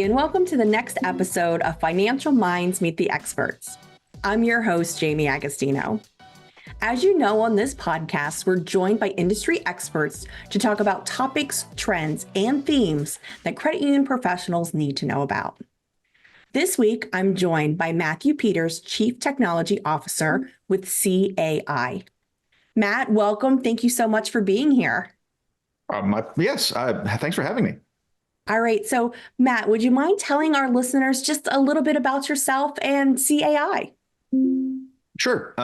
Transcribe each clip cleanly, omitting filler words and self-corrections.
and welcome to the next episode of Financial Minds Meet the Experts. I'm your host, Jaime Agostino. As you know, on this podcast, we're joined by industry experts to talk about topics, trends, and themes that credit union professionals need to know about. This week, I'm joined by Matthew Peters, Chief Technology Officer with CAI. Matt, welcome. Thank you so much for being here. Thanks for having me. All right. So, Matt, would you mind telling our listeners just a little bit about yourself and CAI? Sure.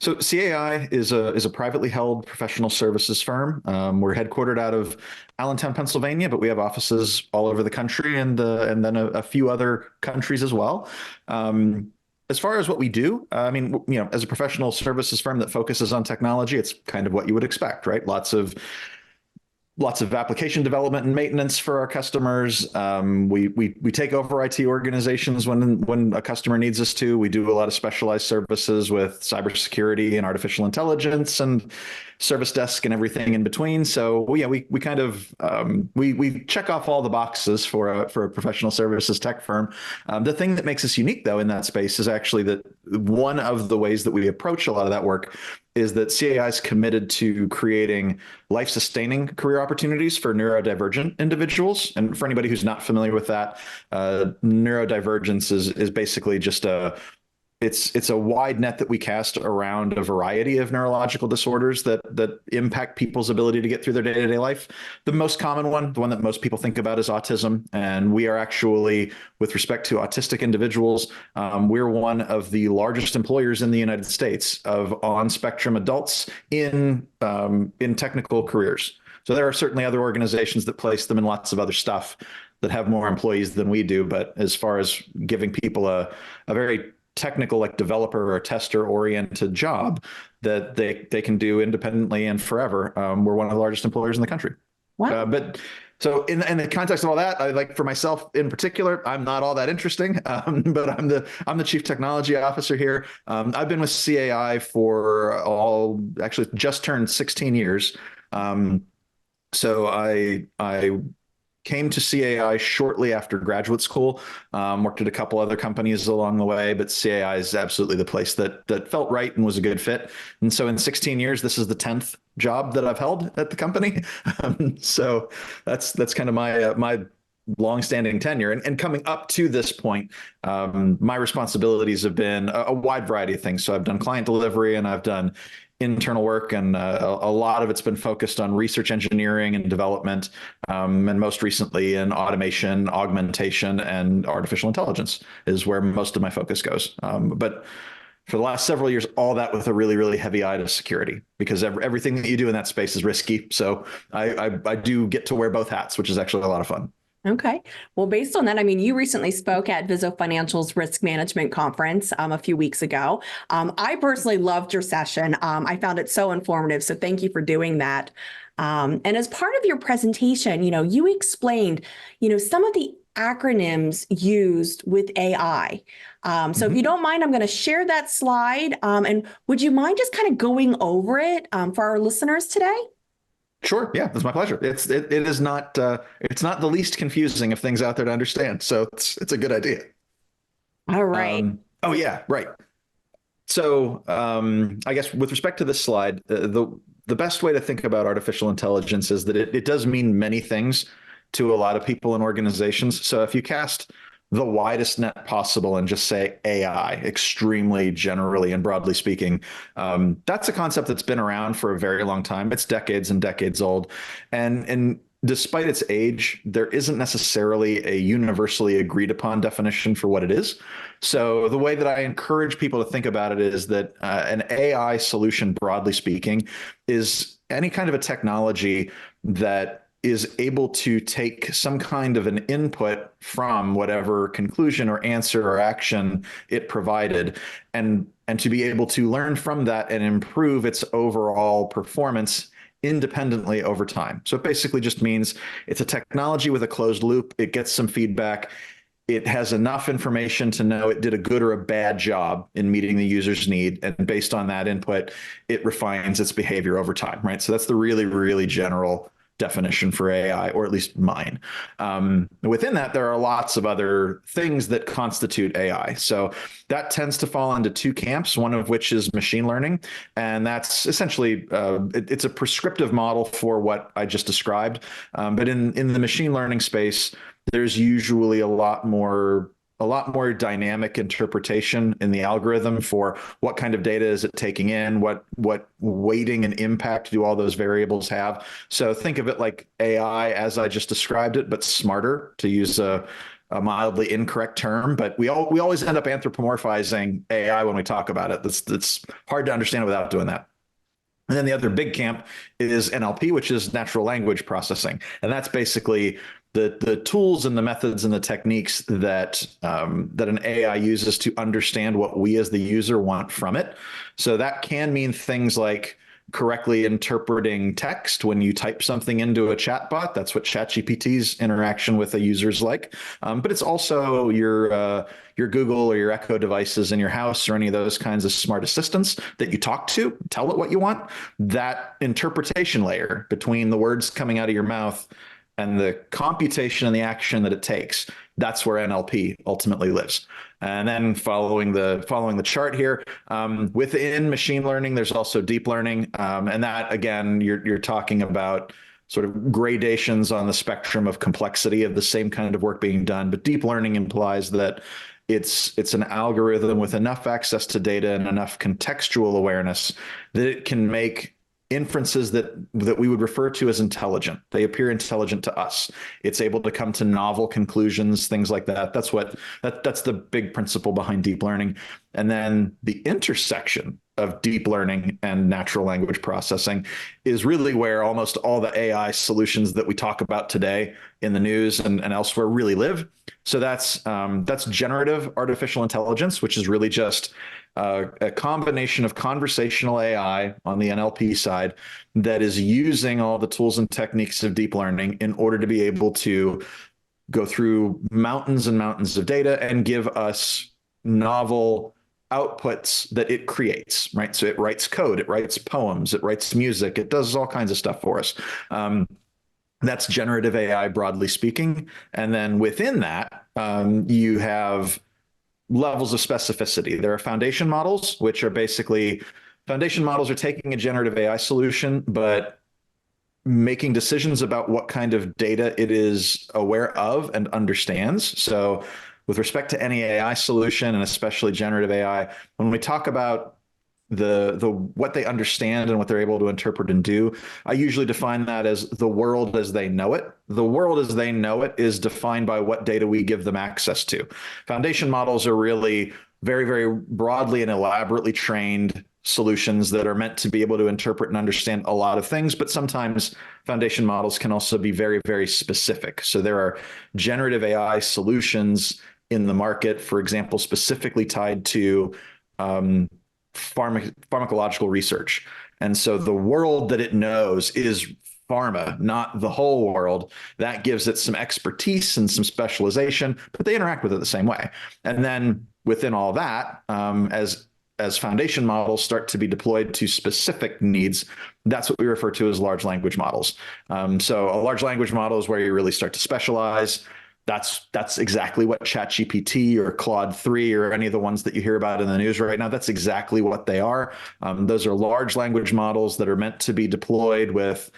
So CAI is a privately held professional services firm. We're headquartered out of Allentown, Pennsylvania, but we have offices all over the country and then a few other countries as well. As far as what we do, as a professional services firm that focuses on technology, it's kind of what you would expect, right? Lots of application development and maintenance for our customers. We take over IT organizations when a customer needs us to. We do a lot of specialized services with cybersecurity and artificial intelligence and service desk and everything in between. So yeah, we kind of we check off all the boxes for a professional services tech firm. The thing that makes us unique, though, in that space is actually that one of the ways that we approach a lot of that work is that CAI is committed to creating life-sustaining career opportunities for neurodivergent individuals. And for anybody who's not familiar with that, neurodivergence is basically just it's a wide net that we cast around a variety of neurological disorders that impact people's ability to get through their day-to-day life. The most common one, the one that most people think about, is autism. And we are actually, with respect to autistic individuals, we're one of the largest employers in the United States of on-spectrum adults in technical careers. So there are certainly other organizations that place them in lots of other stuff that have more employees than we do. But as far as giving people a very technical, like developer or tester oriented job that they can do independently and forever, we're one of the largest employers in the country. Wow. But so in the context of all that, I like, for myself in particular, I'm not all that interesting, but I'm the Chief Technology Officer here. I've been with CAI for actually just turned 16 years. So I came to CAI shortly after graduate school, worked at a couple other companies along the way, but CAI is absolutely the place that felt right and was a good fit. And so in 16 years, this is the 10th job that I've held at the company. So that's kind of my longstanding tenure. And coming up to this point, my responsibilities have been a wide variety of things. So I've done client delivery and I've done internal work, and a lot of it's been focused on research engineering and development, and most recently in automation, augmentation, and artificial intelligence is where most of my focus goes. But for the last several years, all that with a really, really heavy eye to security, because everything that you do in that space is risky. So I do get to wear both hats, which is actually a lot of fun. Okay. Well, based on that, you recently spoke at Viso Financial's Risk Management Conference a few weeks ago. I personally loved your session. I found it so informative. So thank you for doing that. And as part of your presentation, you explained, some of the acronyms used with AI. So if you don't mind, I'm going to share that slide. And would you mind just kind of going over it for our listeners today? Sure. Yeah, that's my pleasure. It is not it's not the least confusing of things out there to understand. So it's a good idea. All right. Oh yeah, right. So I guess with respect to this slide, the best way to think about artificial intelligence is that it does mean many things to a lot of people and organizations. So if you cast the widest net possible and just say AI, extremely generally and broadly speaking, that's a concept that's been around for a very long time. It's decades and decades old. And despite its age, there isn't necessarily a universally agreed upon definition for what it is. So the way that I encourage people to think about it is that an AI solution, broadly speaking, is any kind of a technology that is able to take some kind of an input from whatever conclusion or answer or action it provided, and to be able to learn from that and improve its overall performance independently over time. So it basically just means it's a technology with a closed loop. It gets some feedback. It has enough information to know it did a good or a bad job in meeting the user's need. And based on that input, it refines its behavior over time, right? So that's the really, really general definition for AI, or at least mine. Within that, there are lots of other things that constitute AI. So that tends to fall into two camps, one of which is machine learning. And that's essentially, it's a prescriptive model for what I just described. But in the machine learning space, there's usually a lot more dynamic interpretation in the algorithm for what kind of data is it taking in, what weighting and impact do all those variables have. So think of it like AI as I just described it, but smarter, to use a mildly incorrect term. But we always end up anthropomorphizing AI when we talk about it. That's hard to understand without doing that. And then the other big camp is NLP, which is natural language processing. And that's basically the tools and the methods and the techniques that an AI uses to understand what we as the user want from it. So that can mean things like correctly interpreting text when you type something into a chatbot. That's what ChatGPT's interaction with a user is like. But it's also your Google or your Echo devices in your house, or any of those kinds of smart assistants that you talk to, tell it what you want. That interpretation layer between the words coming out of your mouth and the computation and the action that it takes, that's where NLP ultimately lives. And then following the chart here, within machine learning, there's also deep learning. And that, again, you're talking about sort of gradations on the spectrum of complexity of the same kind of work being done. But deep learning implies that it's an algorithm with enough access to data and enough contextual awareness that it can make inferences that we would refer to as intelligent. They appear intelligent to us. It's able to come to novel conclusions, things like that. That's the big principle behind deep learning. And then the intersection of deep learning and natural language processing is really where almost all the AI solutions that we talk about today in the news and elsewhere really live. So that's generative artificial intelligence, which is really just a combination of conversational AI on the NLP side that is using all the tools and techniques of deep learning in order to be able to go through mountains and mountains of data and give us novel outputs that it creates, right? So it writes code, it writes poems, it writes music, it does all kinds of stuff for us. That's generative AI, broadly speaking. And then within that, you have levels of specificity. There are foundation models, which are basically, foundation models are taking a generative AI solution, but making decisions about what kind of data it is aware of and understands. So with respect to any AI solution, and especially generative AI, when we talk about the what they understand and what they're able to interpret and do, I usually define that as the world as they know it. The world as they know it is defined by what data we give them access to. Foundation models are really very, very broadly and elaborately trained solutions that are meant to be able to interpret and understand a lot of things, but sometimes foundation models can also be very, very specific. So there are generative AI solutions in the market, for example, specifically tied to pharmacological research. And so the world that it knows is pharma, not the whole world. That gives it some expertise and some specialization, but they interact with it the same way. And then within all that, as foundation models start to be deployed to specific needs, that's what we refer to as large language models. So a large language model is where you really start to specialize. That's exactly what ChatGPT or Claude 3 or any of the ones that you hear about in the news right now, that's exactly what they are. Those are large language models that are meant to be deployed with,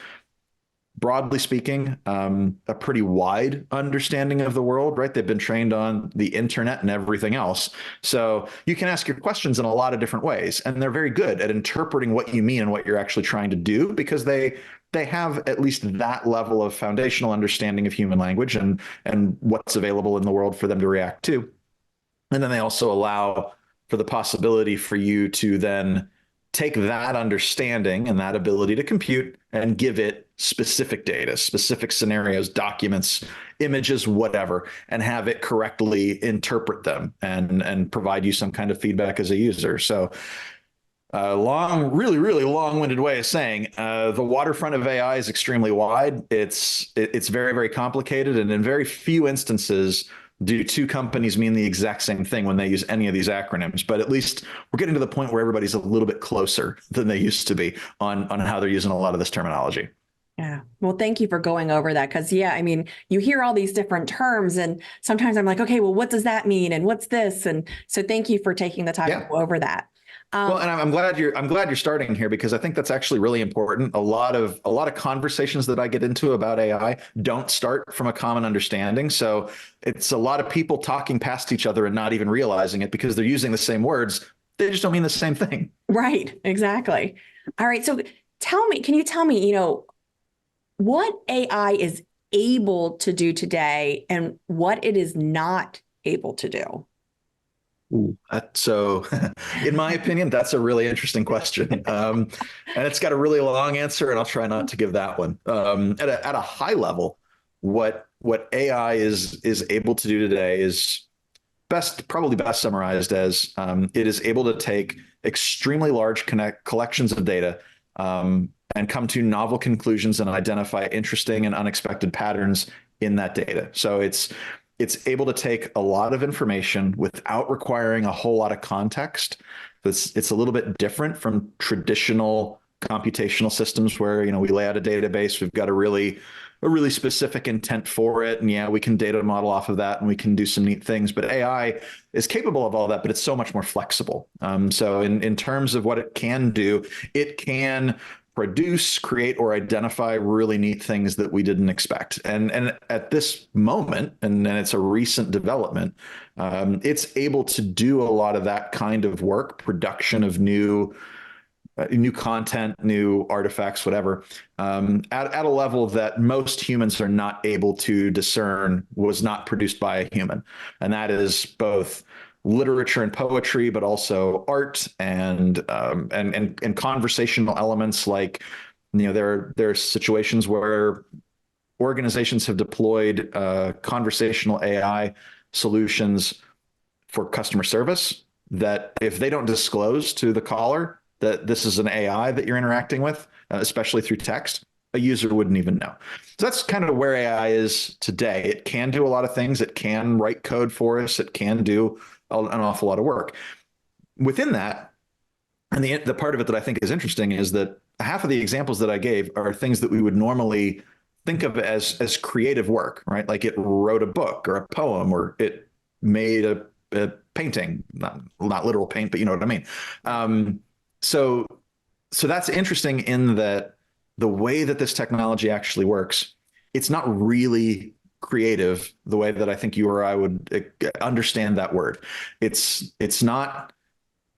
broadly speaking, a pretty wide understanding of the world, right? They've been trained on the internet and everything else. So you can ask your questions in a lot of different ways, and they're very good at interpreting what you mean and what you're actually trying to do, because they have at least that level of foundational understanding of human language and what's available in the world for them to react to. And then they also allow for the possibility for you to then take that understanding and that ability to compute and give it specific data, specific scenarios, documents, images, whatever, and have it correctly interpret them and provide you some kind of feedback as a user. So really, really long-winded way of saying the waterfront of AI is extremely wide. It's very, very complicated, and in very few instances do two companies mean the exact same thing when they use any of these acronyms. But at least we're getting to the point where everybody's a little bit closer than they used to be on how they're using a lot of this terminology. Yeah. Well, thank you for going over that. Because, yeah, I mean, you hear all these different terms, and sometimes I'm like, okay, well, what does that mean? And what's this? And so thank you for taking the time to Yeah. go over that. Well, and I'm glad you're starting here because I think that's actually really important. A lot of conversations that I get into about AI don't start from a common understanding. So it's a lot of people talking past each other and not even realizing it because they're using the same words. They just don't mean the same thing. Right. Exactly. All right. So can you tell me, what AI is able to do today and what it is not able to do? Ooh, so, in my opinion, that's a really interesting question, and it's got a really long answer, and I'll try not to give that one. At a high level, what AI is able to do today is probably best summarized as it is able to take extremely large collections of data and come to novel conclusions and identify interesting and unexpected patterns in that data. So it's able to take a lot of information without requiring a whole lot of context. It's a little bit different from traditional computational systems where we lay out a database, we've got a really specific intent for it, and yeah, we can data model off of that, and we can do some neat things. But AI is capable of all that, but it's so much more flexible. So in terms of what it can do, it can produce, create, or identify really neat things that we didn't expect. And at this moment, and it's a recent development, it's able to do a lot of that kind of work, production of new content, new artifacts, whatever, at a level that most humans are not able to discern was not produced by a human. And that is both literature and poetry, but also art and conversational elements. Like, there are situations where organizations have deployed conversational AI solutions for customer service that if they don't disclose to the caller that this is an AI that you're interacting with, especially through text, a user wouldn't even know. So that's kind of where AI is today. It can do a lot of things. It can write code for us. It can do an awful lot of work. Within that, and the part of it that I think is interesting is that half of the examples that I gave are things that we would normally think of as creative work, right? Like it wrote a book or a poem, or it made a painting, not literal paint, but you know what I mean. So that's interesting in that the way that this technology actually works, it's not really creative the way that I think you or I would understand that word. It's not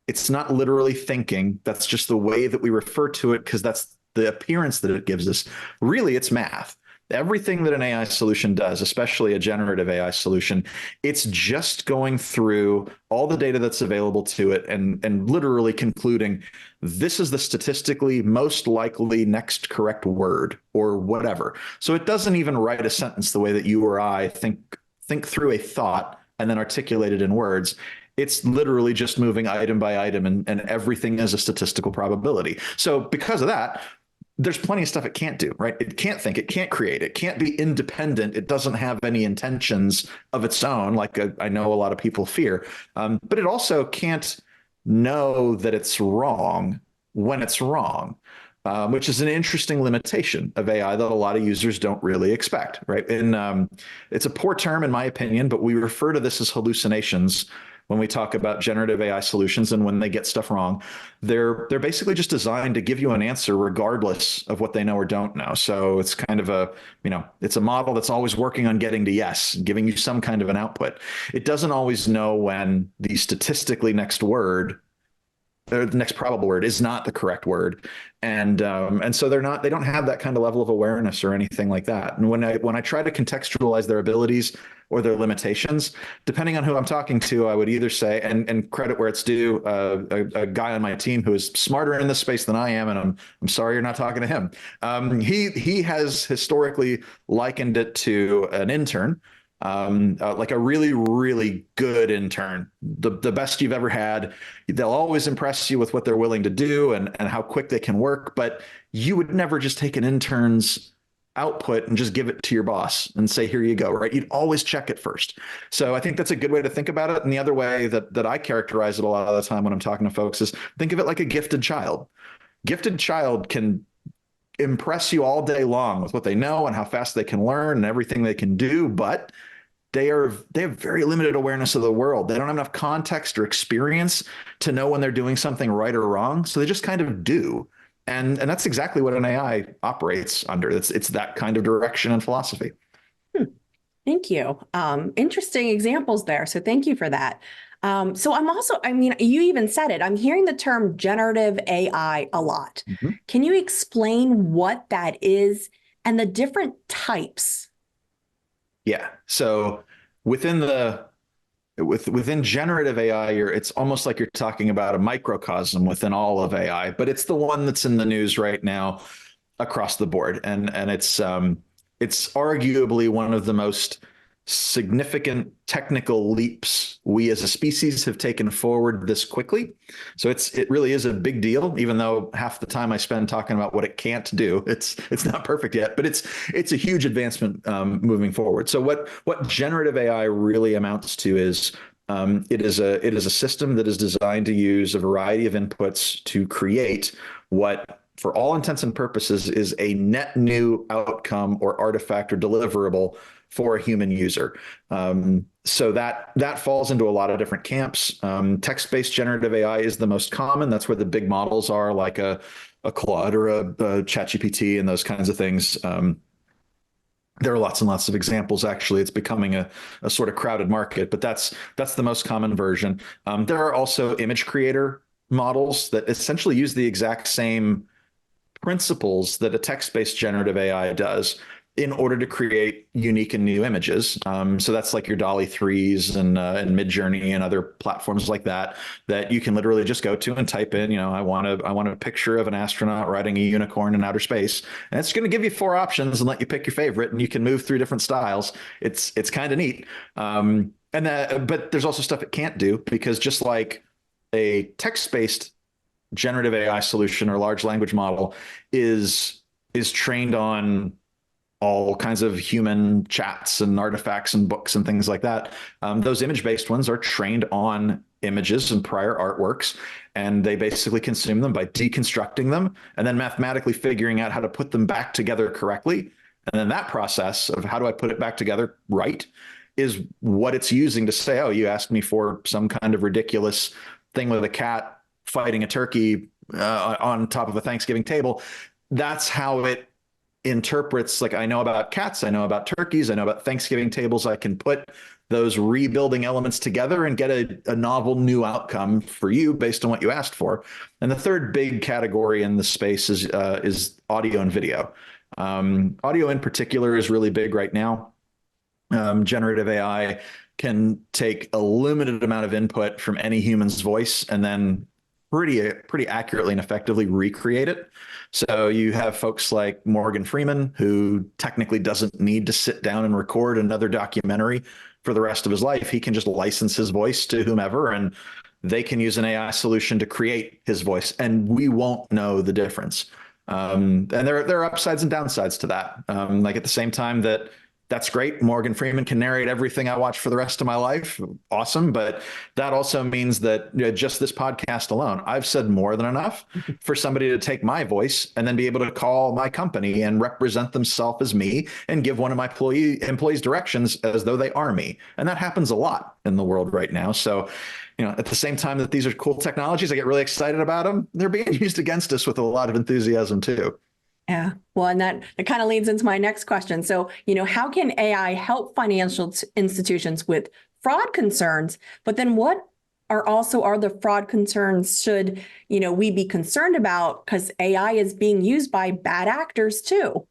literally thinking. That's just the way that we refer to it because that's the appearance that it gives us. Really, it's math. Everything that an AI solution does, especially a generative AI solution, it's just going through all the data that's available to it and literally concluding this is the statistically most likely next correct word or whatever. So it doesn't even write a sentence the way that you or I think through a thought and then articulate it in words. It's literally just moving item by item, and everything is a statistical probability. So because of that, there's plenty of stuff it can't do, right? It can't think, it can't create, it can't be independent. It doesn't have any intentions of its own, like I know a lot of people fear. But it also can't know that it's wrong when it's wrong, which is an interesting limitation of AI that a lot of users don't really expect, right? And it's a poor term in my opinion, but we refer to this as hallucinations when we talk about generative AI solutions. And when they get stuff wrong, they're basically just designed to give you an answer regardless of what they know or don't know. So it's kind of it's a model that's always working on getting to yes, giving you some kind of an output. It doesn't always know when the statistically next word or the next probable word is not the correct word. And so they don't have that kind of level of awareness or anything like that. And when I try to contextualize their abilities or their limitations, depending on who I'm talking to, I would either say, and credit where it's due, a guy on my team who is smarter in this space than I am, and I'm sorry you're not talking to him. He has historically likened it to an intern. Like a really, really good intern, the best you've ever had. They'll always impress you with what they're willing to do and how quick they can work. But you would never just take an intern's output and just give it to your boss and say, here you go, right? You'd always check it first. So I think that's a good way to think about it. And the other way that I characterize it a lot of the time when I'm talking to folks is think of it like a gifted child. Gifted child can impress you all day long with what they know and how fast they can learn and everything they can do, but they have very limited awareness of the world. They don't have enough context or experience to know when they're doing something right or wrong. So they just kind of do. And that's exactly what an AI operates under. It's that kind of direction and philosophy. Thank you. Interesting examples there. So thank you for that. So I'm also, I mean, you even said it, I'm hearing the term generative AI a lot. Mhm. Can you explain what that is and the different types? Yeah. So within within generative AI, it's almost like you're talking about a microcosm within all of AI, but it's the one that's in the news right now across the board, and it's arguably one of the most significant technical leaps we as a species have taken forward this quickly. So it really is a big deal, even though half the time I spend talking about what it can't do. It's not perfect yet, but it's a huge advancement moving forward. So what generative AI really amounts to is it is a system that is designed to use a variety of inputs to create what, for all intents and purposes, is a net new outcome or artifact or deliverable for a human user. So that falls into a lot of different camps. Text-based generative AI is the most common. That's where the big models are, like a Claude or a ChatGPT and those kinds of things. There are lots and lots of examples. Actually, it's becoming a sort of crowded market, but that's the most common version. There are also image creator models that essentially use the exact same principles that a text-based generative AI does in order to create unique and new images. So that's like your Dolly 3s and Midjourney and other platforms like that you can literally just go to and type in, I want a picture of an astronaut riding a unicorn in outer space, and it's going to give you 4 options and let you pick your favorite, and you can move through different styles. It's kind of neat. But there's also stuff it can't do, because just like a text-based generative AI solution or large language model is trained on all kinds of human chats and artifacts and books and things like that. Those image-based ones are trained on images and prior artworks, and they basically consume them by deconstructing them and then mathematically figuring out how to put them back together correctly. And then that process of how do I put it back together right is what it's using to say, oh, you asked me for some kind of ridiculous thing with a cat fighting a turkey on top of a Thanksgiving table. That's how it interprets, like, I know about cats, I know about turkeys, I know about Thanksgiving tables. I can put those rebuilding elements together and get a novel new outcome for you based on what you asked for. And the third big category in the space is audio and video. Audio in particular is really big right now. Generative AI can take a limited amount of input from any human's voice and then pretty accurately and effectively recreate it. So you have folks like Morgan Freeman, who technically doesn't need to sit down and record another documentary for the rest of his life. He can just license his voice to whomever, and they can use an AI solution to create his voice, and we won't know the difference. And there are upsides and downsides to that. Like, at the same time that's great, Morgan Freeman can narrate everything I watch for the rest of my life. Awesome. But that also means that just this podcast alone, I've said more than enough for somebody to take my voice and then be able to call my company and represent themselves as me and give one of my employees directions as though they are me. And that happens a lot in the world right now. So, at the same time that these are cool technologies, I get really excited about them. They're being used against us with a lot of enthusiasm too. Yeah. Well, and that kind of leads into my next question. So, how can AI help financial institutions with fraud concerns? But then what are the fraud concerns should, we be concerned about, because AI is being used by bad actors too?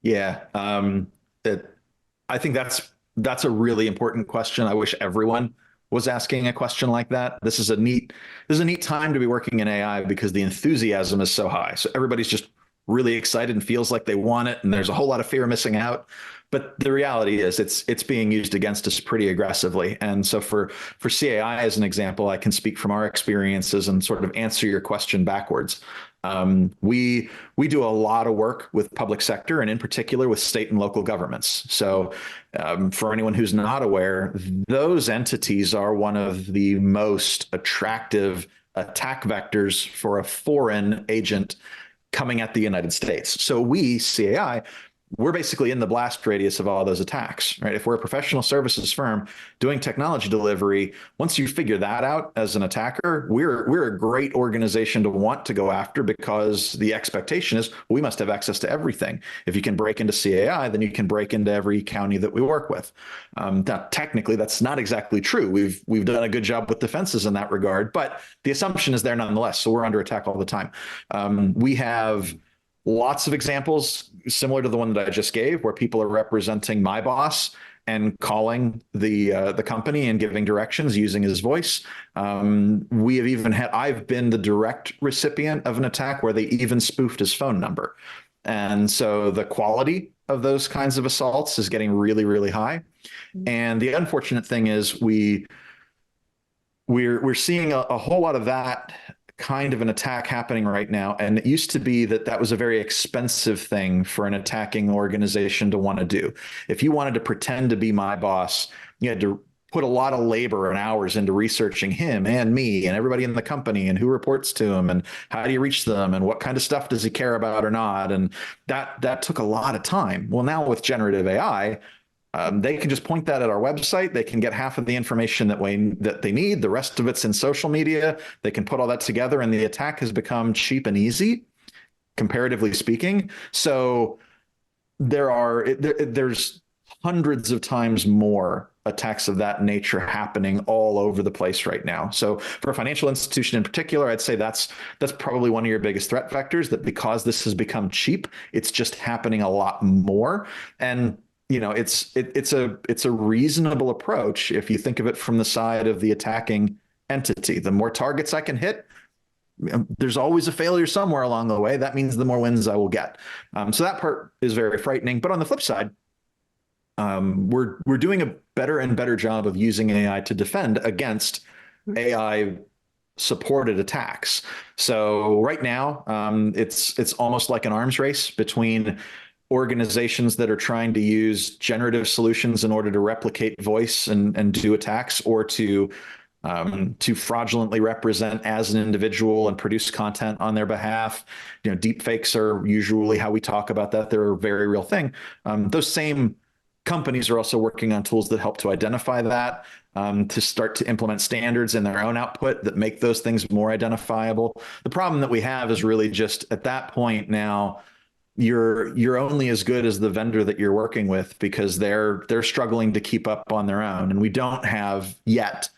Yeah. I think that's a really important question. I wish everyone was asking a question like that. This is a neat time to be working in AI because the enthusiasm is so high. So everybody's just really excited and feels like they want it, and there's a whole lot of fear missing out. But the reality is it's being used against us pretty aggressively. And so for CAI, as an example, I can speak from our experiences and sort of answer your question backwards. We do a lot of work with public sector, and in particular with state and local governments. So for anyone who's not aware, those entities are one of the most attractive attack vectors for a foreign agent coming at the United States. So we, CAI, we're basically in the blast radius of all those attacks, right? If we're a professional services firm doing technology delivery, once you figure that out as an attacker, we're a great organization to want to go after, because the expectation is we must have access to everything. If you can break into CAI, then you can break into every county that we work with. Now, technically, that's not exactly true. We've done a good job with defenses in that regard, but the assumption is there nonetheless. So we're under attack all the time. We have lots of examples similar to the one that I just gave, where people are representing my boss and calling the company and giving directions using his voice. We have even had, I've been the direct recipient of an attack where they even spoofed his phone number. And so the quality of those kinds of assaults is getting really, really high. And the unfortunate thing is we're seeing a whole lot of that kind of an attack happening right now. And it used to be that was a very expensive thing for an attacking organization to want to do. If you wanted to pretend to be my boss, you had to put a lot of labor and hours into researching him and me and everybody in the company and who reports to him and how do you reach them and what kind of stuff does he care about or not. And that took a lot of time. Well, now with generative AI, they can just point that at our website. They can get half of the information that they need. The rest of it's in social media. They can put all that together, and the attack has become cheap and easy, comparatively speaking. So there's hundreds of times more attacks of that nature happening all over the place right now. So for a financial institution in particular, I'd say that's probably one of your biggest threat vectors, that because this has become cheap, it's just happening a lot more. And it's a reasonable approach if you think of it from the side of the attacking entity. The more targets I can hit, there's always a failure somewhere along the way. That means the more wins I will get. So that part is very frightening. But on the flip side, we're doing a better and better job of using AI to defend against AI supported attacks. So right now, it's almost like an arms race between organizations that are trying to use generative solutions in order to replicate voice and do attacks, or to fraudulently represent as an individual and produce content on their behalf. Deep fakes are usually how we talk about that. They're a very real thing. Those same companies are also working on tools that help to identify that, to start to implement standards in their own output that make those things more identifiable. The problem that we have is really just at that point now, you're only as good as the vendor that you're working with, because they're struggling to keep up on their own. And we don't have yet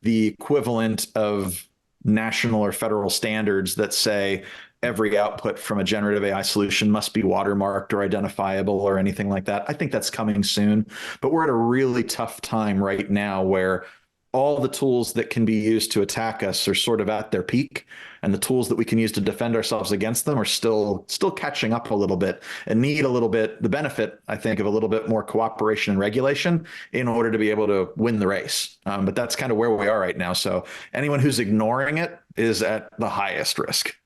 the equivalent of national or federal standards that say every output from a generative AI solution must be watermarked or identifiable or anything like that. I think that's coming soon, but we're at a really tough time right now where all the tools that can be used to attack us are sort of at their peak, and the tools that we can use to defend ourselves against them are still catching up a little bit, and need a little bit, the benefit, I think, of a little bit more cooperation and regulation in order to be able to win the race. But that's kind of where we are right now. So anyone who's ignoring it is at the highest risk.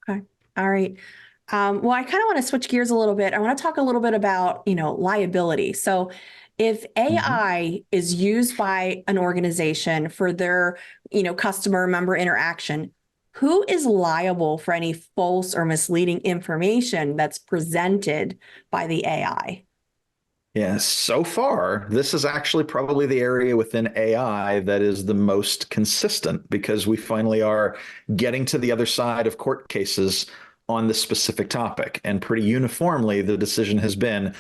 Okay. All right. Well, I kind of want to switch gears a little bit. I want to talk a little bit about, liability. So if AI is used by an organization for their, customer member interaction, who is liable for any false or misleading information that's presented by the AI? Yeah, so far, this is actually probably the area within AI that is the most consistent, because we finally are getting to the other side of court cases on this specific topic. And pretty uniformly, the decision has been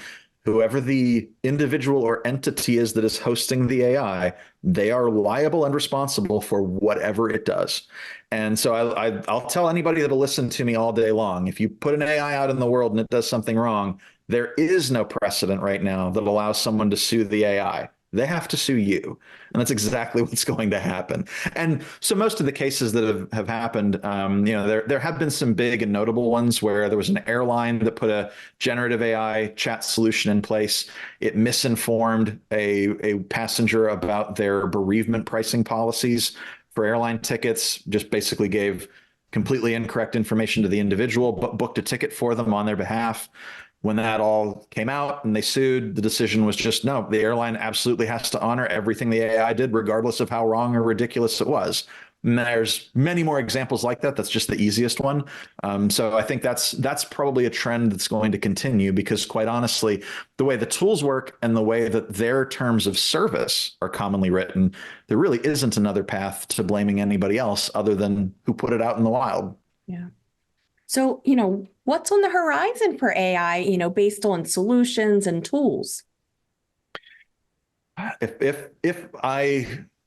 whoever the individual or entity is that is hosting the AI, they are liable and responsible for whatever it does. And so I'll tell anybody that'll listen to me all day long, if you put an AI out in the world and it does something wrong, there is no precedent right now that allows someone to sue the AI. They have to sue you. And that's exactly what's going to happen. And so most of the cases that have happened, there have been some big and notable ones where there was an airline that put a generative AI chat solution in place. It misinformed a passenger about their bereavement pricing policies for airline tickets, just basically gave completely incorrect information to the individual, but booked a ticket for them on their behalf. When that all came out and they sued, the decision was just, no, the airline absolutely has to honor everything the AI did, regardless of how wrong or ridiculous it was. And there's many more examples like that. That's just the easiest one. So I think that's probably a trend that's going to continue because, quite honestly, the way the tools work and the way that their terms of service are commonly written, there really isn't another path to blaming anybody else other than who put it out in the wild. Yeah. So, what's on the horizon for AI, based on solutions and tools?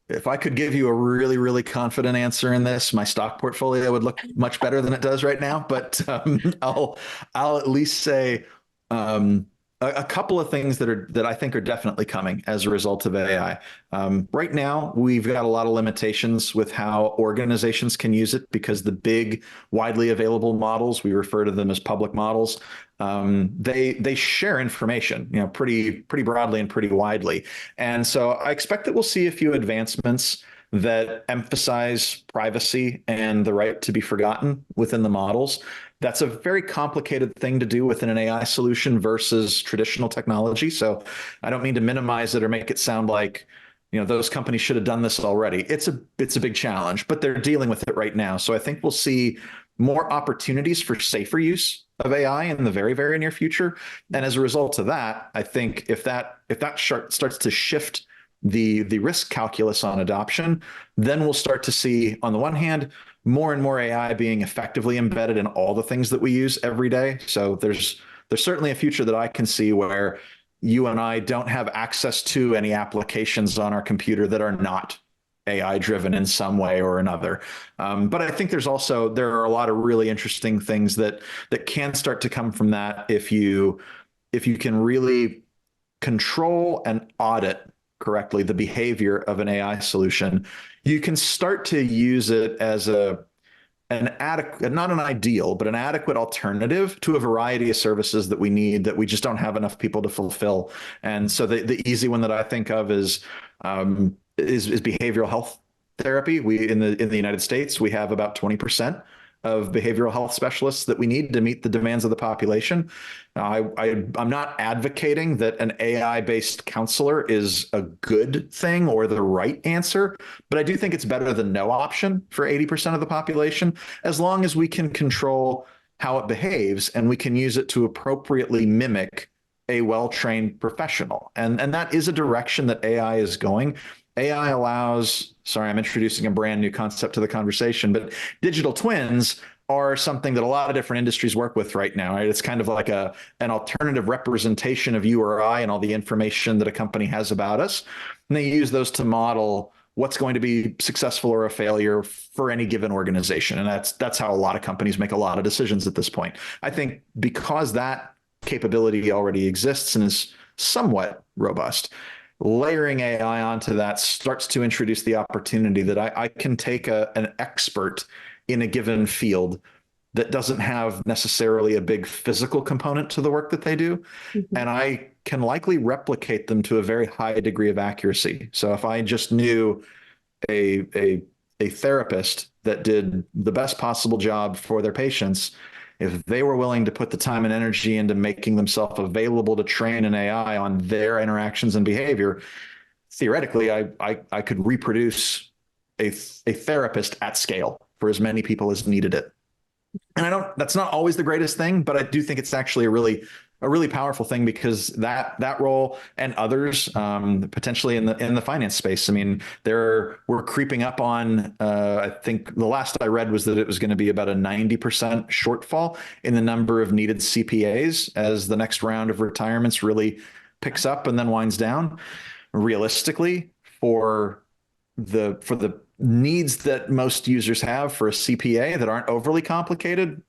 If I could give you a really, really confident answer in this, my stock portfolio would look much better than it does right now. But I'll at least say a couple of things that I think are definitely coming as a result of AI. Right now, we've got a lot of limitations with how organizations can use it because the big, widely available models, we refer to them as public models, they share information, pretty broadly and pretty widely. And so I expect that we'll see a few advancements that emphasize privacy and the right to be forgotten within the models. That's a very complicated thing to do within an AI solution versus traditional technology. So I don't mean to minimize it or make it sound like, those companies should have done this already. It's a big challenge, but they're dealing with it right now. So I think we'll see more opportunities for safer use of AI in the very, very near future. And as a result of that, I think if that starts to shift the risk calculus on adoption, then we'll start to see, on the one hand, more and more AI being effectively embedded in all the things that we use every day. So there's certainly a future that I can see where you and I don't have access to any applications on our computer that are not AI driven in some way or another. But I think there are a lot of really interesting things that can start to come from that if you can really control and audit correctly the behavior of an AI solution. You can start to use it as an adequate, not an ideal, but an adequate alternative to a variety of services that we need that we just don't have enough people to fulfill. And so the easy one that I think of is behavioral health therapy. We in the United States, we have about 20% of behavioral health specialists that we need to meet the demands of the population. I'm not advocating that an AI-based counselor is a good thing or the right answer, but I do think it's better than no option for 80% of the population, as long as we can control how it behaves and we can use it to appropriately mimic a well-trained professional. And that is a direction that AI is going. AI allows, sorry, I'm introducing a brand new concept to the conversation, but digital twins are something that a lot of different industries work with right now, right? It's kind of like an alternative representation of you or I and all the information that a company has about us. And they use those to model what's going to be successful or a failure for any given organization. And that's how a lot of companies make a lot of decisions at this point. I think because that capability already exists and is somewhat robust, layering AI onto that starts to introduce the opportunity that I can take an expert in a given field that doesn't have necessarily a big physical component to the work that they do. Mm-hmm. And I can likely replicate them to a very high degree of accuracy. So if I just knew a therapist that did the best possible job for their patients, if they were willing to put the time and energy into making themselves available to train an AI on their interactions and behavior, theoretically, I could reproduce a therapist at scale for as many people as needed it. And that's not always the greatest thing, but I do think it's actually a really powerful thing because that role and others, potentially in the finance space. I mean, we're creeping up on, I think the last I read was that it was going to be about a 90% shortfall in the number of needed CPAs as the next round of retirements really picks up and then winds down. Realistically, for the needs that most users have for a CPA that aren't overly complicated,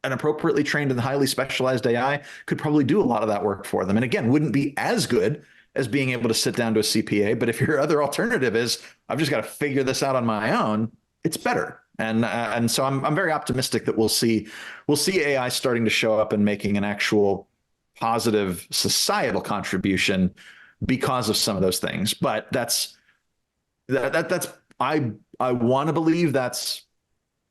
an appropriately trained and highly specialized AI could probably do a lot of that work for them. And again, wouldn't be as good as being able to sit down to a CPA. But if your other alternative is, I've just got to figure this out on my own, it's better. And so I'm very optimistic that we'll see AI starting to show up and making an actual positive societal contribution because of some of those things. But I want to believe that's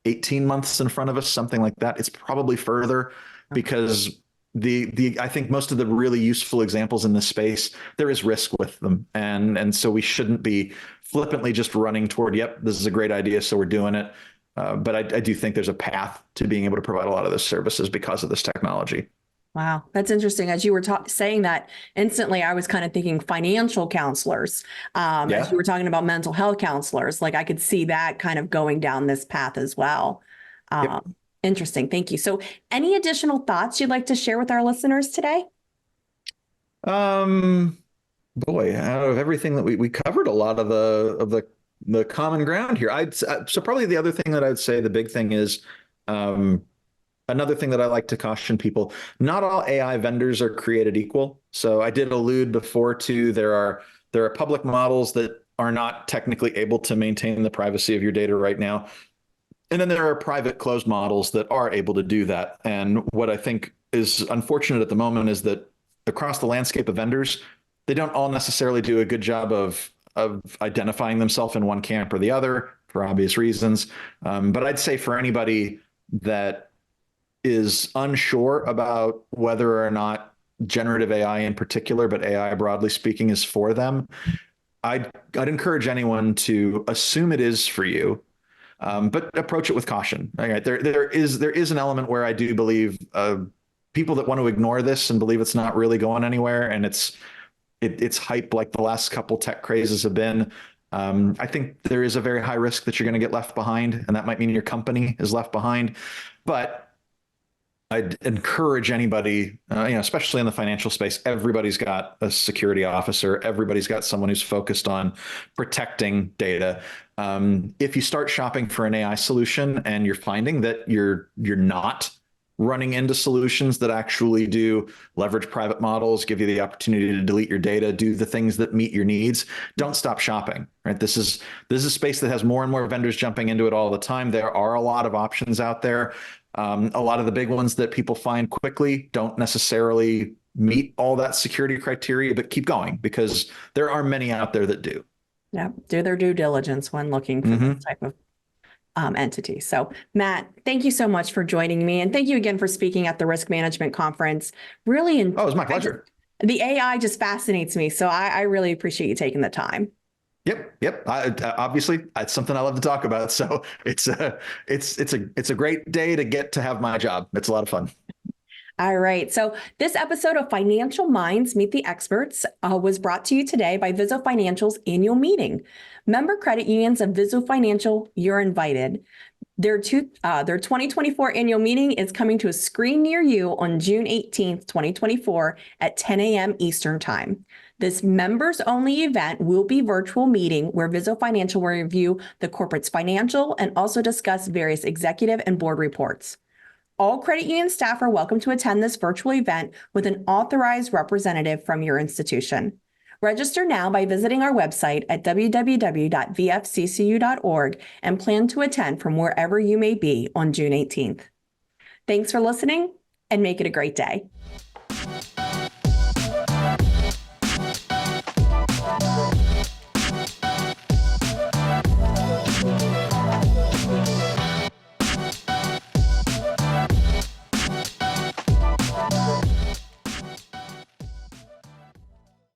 18 months in front of us, something like that. It's probably further because I think most of the really useful examples in this space, there is risk with them. And so we shouldn't be flippantly just running toward, yep, this is a great idea, so we're doing it. But I do think there's a path to being able to provide a lot of those services because of this technology. Wow, that's interesting. As you were saying that, instantly, I was kind of thinking financial counselors. As you Yeah. were talking about mental health counselors, like I could see that kind of going down this path as well. Yep. Interesting. Thank you. So, any additional thoughts you'd like to share with our listeners today? Um, Boy, out of everything that we covered a lot of the common ground here. So probably the other thing that I'd say, the big thing is, um, another thing that I like to caution people, not all AI vendors are created equal. So I did allude before to there are public models that are not technically able to maintain the privacy of your data right now. And then there are private closed models that are able to do that. And what I think is unfortunate at the moment is that across the landscape of vendors, they don't all necessarily do a good job of identifying themselves in one camp or the other for obvious reasons. But I'd say for anybody that is unsure about whether or not generative AI in particular, but AI broadly speaking, is for them, I'd encourage anyone to assume it is for you, but approach it with caution. All right, there is an element where I do believe people that want to ignore this and believe it's not really going anywhere, and it's hype like the last couple tech crazes have been. I think there is a very high risk that you're going to get left behind, and that might mean your company is left behind. But I'd encourage anybody, especially in the financial space, everybody's got a security officer. Everybody's got someone who's focused on protecting data. If you start shopping for an AI solution and you're finding that you're not running into solutions that actually do leverage private models, give you the opportunity to delete your data, do the things that meet your needs, don't stop shopping, right? This is a space that has more and more vendors jumping into it all the time. There are a lot of options out there. A lot of the big ones that people find quickly don't necessarily meet all that security criteria, but keep going because there are many out there that do. Yeah, do their due diligence when looking for this type of entity. So, Matt, thank you so much for joining me. And thank you again for speaking at the Risk Management Conference. Really, Oh, it was my pleasure. The AI just fascinates me. So I really appreciate you taking the time. Yep. Obviously, it's something I love to talk about. So it's a great day to get to have my job. It's a lot of fun. All right. So this episode of Financial Minds Meet the Experts was brought to you today by Viso Financial's annual meeting. Member credit unions of Viso Financial, you're invited. Their 2024 annual meeting is coming to a screen near you on June 18th, 2024 at 10 a.m. Eastern Time. This members-only event will be a virtual meeting where Viso Financial will review the corporate's financial and also discuss various executive and board reports. All credit union staff are welcome to attend this virtual event with an authorized representative from your institution. Register now by visiting our website at www.vfccu.org and plan to attend from wherever you may be on June 18th. Thanks for listening and make it a great day.